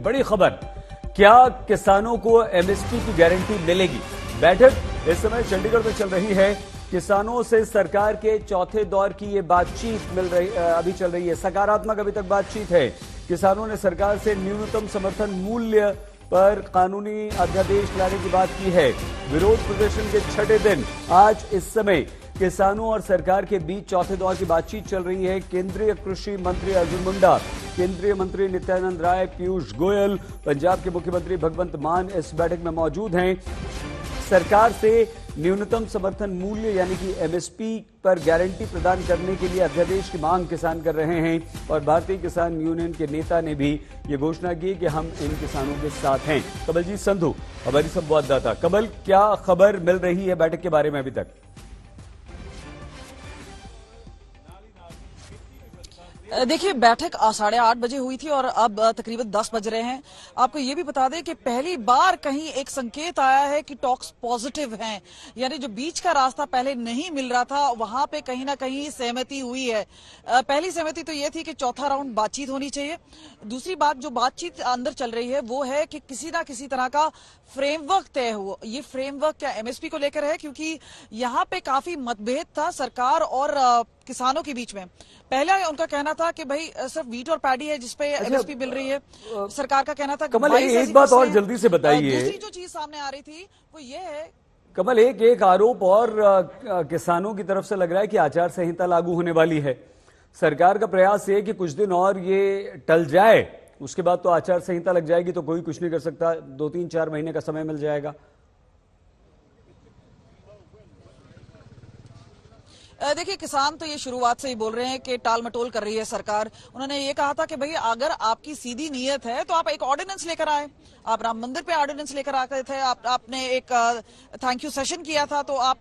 बड़ी खबर, क्या किसानों को एमएसपी की गारंटी मिलेगी? बैठक इस समय चंडीगढ़ में चल रही है। किसानों से सरकार के चौथे दौर की ये बातचीत अभी चल रही है। सकारात्मक अभी तक बातचीत है। किसानों ने सरकार से न्यूनतम समर्थन मूल्य पर कानूनी अध्यादेश लाने की बात की है। विरोध प्रदर्शन के छठे दिन आज इस समय किसानों और सरकार के बीच चौथे दौर की बातचीत चल रही है। केंद्रीय कृषि मंत्री अर्जुन मुंडा, केंद्रीय मंत्री नित्यानंद राय, पीयूष गोयल, पंजाब के मुख्यमंत्री भगवंत मान इस बैठक में मौजूद हैं। सरकार से न्यूनतम समर्थन मूल्य यानी कि एमएसपी पर गारंटी प्रदान करने के लिए अध्यादेश की मांग किसान कर रहे हैं और भारतीय किसान यूनियन के नेता ने भी ये घोषणा की कि हम इन किसानों के साथ हैं। कमलजीत संधू हमारी संवाददाता। कमल, क्या खबर मिल रही है बैठक के बारे में अभी तक? देखिए, बैठक 8:30 बजे हुई थी और अब तकरीबन 10 बज रहे हैं। आपको ये भी बता दें कि पहली बार कहीं एक संकेत आया है कि टॉक्स पॉजिटिव हैं, यानी जो बीच का रास्ता पहले नहीं मिल रहा था वहां पे कहीं ना कहीं सहमति हुई है। पहली सहमति तो ये थी कि चौथा राउंड बातचीत होनी चाहिए। दूसरी बात जो बातचीत अंदर चल रही है वो है कि किसी ना किसी तरह का फ्रेमवर्क तय हो। ये फ्रेमवर्क क्या एमएसपी को लेकर है, क्योंकि यहाँ पे काफी मतभेद था सरकार और किसानों के बीच में। पहला उनका कहना था कि भाई सिर्फ वीट और पैडी है जिसपे एमएसपी मिल रही है। सरकार का कहना था कमल, एक बात और जल्दी से बताइए। दूसरी जो चीज सामने आ रही थी वो ये है कमल, एक आरोप और किसानों की तरफ से लग रहा है कि आचार संहिता लागू होने वाली है। सरकार का प्रयास है कि कुछ दिन और ये टल जाए, उसके बाद तो आचार संहिता लग जाएगी तो कोई कुछ नहीं कर सकता। 2-3-4 महीने का समय मिल जाएगा। देखिए, किसान तो ये शुरुआत से ही बोल रहे हैं कि टाल मटोल कर रही है सरकार। उन्होंने ये कहा था कि भाई अगर आपकी सीधी नीयत है तो आप एक ऑर्डिनेंस लेकर आए। आप राम मंदिर पे ऑर्डिनेंस लेकर आ गए थे, आपने एक थैंक यू सेशन किया था, तो आप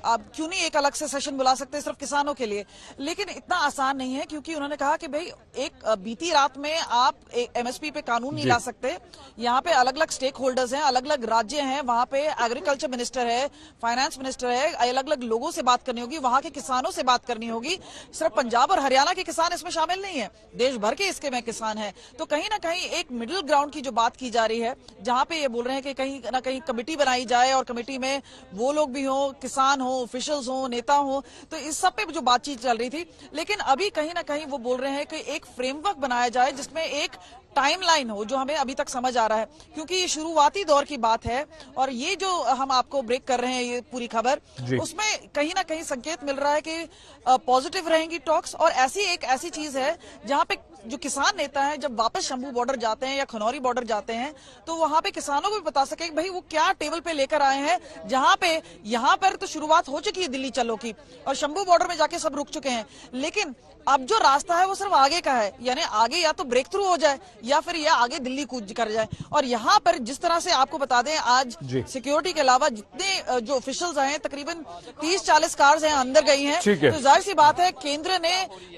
क्यों नहीं एक अलग से सेशन बुला सकते सिर्फ किसानों के लिए? लेकिन इतना आसान नहीं है, क्योंकि उन्होंने कहा कि भाई एक बीती रात में आप एमएसपी पे कानून नहीं ला सकते। यहाँ पे अलग अलग स्टेक होल्डर्स हैं, अलग अलग राज्य हैं, वहां पे एग्रीकल्चर मिनिस्टर है, फाइनेंस मिनिस्टर है, अलग अलग लोगों से बात करनी होगी, वहां के किसानों से बात करनी होगी। सिर्फ पंजाब और हरियाणा के किसान इसमें शामिल नहीं है, देश भर के इसके में किसान है। तो कहीं ना कहीं एक मिडिल ग्राउंड की जो बात की जा रही है, जहां पे ये बोल रहे हैं कि कहीं ना कहीं कमेटी बनाई जाए और कमेटी में वो लोग भी हो, किसान हो, ऑफिशियल्स हो, नेता हो, तो इस सब पे जो बातचीत चल रही थी। लेकिन अभी कहीं ना कहीं वो बोल रहे हैं कि एक फ्रेमवर्क बनाया जाए जिसमें एक टाइमलाइन हो, जो हमें अभी तक समझ आ रहा है, क्योंकि ये शुरुआती दौर की बात है। और ये जो हम आपको ब्रेक कर रहे हैं ये पूरी खबर, उसमें कहीं ना कहीं संकेत मिल रहा है कि पॉजिटिव रहेंगी टॉक्स। और ऐसी चीज है जहां पे जो किसान नेता है जब वापस शंभू बॉर्डर जाते हैं या खनौरी बॉर्डर जाते हैं तो वहां पे किसानों को भी बता सके कि भाई वो क्या टेबल पे लेकर आए हैं। जहां पे यहाँ पर तो शुरुआत हो चुकी है दिल्ली चलो की, और शंभू बॉर्डर में जाके सब रुक चुके हैं। लेकिन अब जो रास्ता है वो सिर्फ आगे का है, यानी आगे या तो ब्रेक थ्रू हो जाए या फिर ये आगे दिल्ली कूद कर जाए। और यहाँ पर जिस तरह से आपको बता दें, आज सिक्योरिटी के अलावा जितने जो ऑफिशियल्स हैं, तकरीबन 30-40 कार्स हैं अंदर गई हैं। तो जाहिर सी बात है केंद्र ने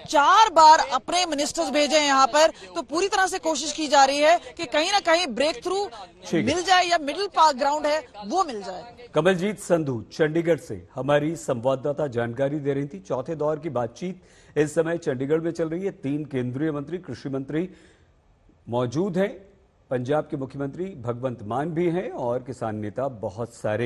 4 बार अपने मिनिस्टर्स भेजे हैं यहाँ पर, तो पूरी तरह से कोशिश की जा रही है कि कहीं ना कहीं ब्रेक थ्रू मिल जाए या मिडिल ग्राउंड है वो मिल जाए। कमलजीत संधू चंडीगढ़ से हमारी संवाददाता जानकारी दे रही थी। चौथे दौर की बातचीत इस समय चंडीगढ़ में चल रही है। 3 केंद्रीय मंत्री, कृषि मंत्री मौजूद हैं, पंजाब के मुख्यमंत्री भगवंत मान भी हैं और किसान नेता बहुत सारे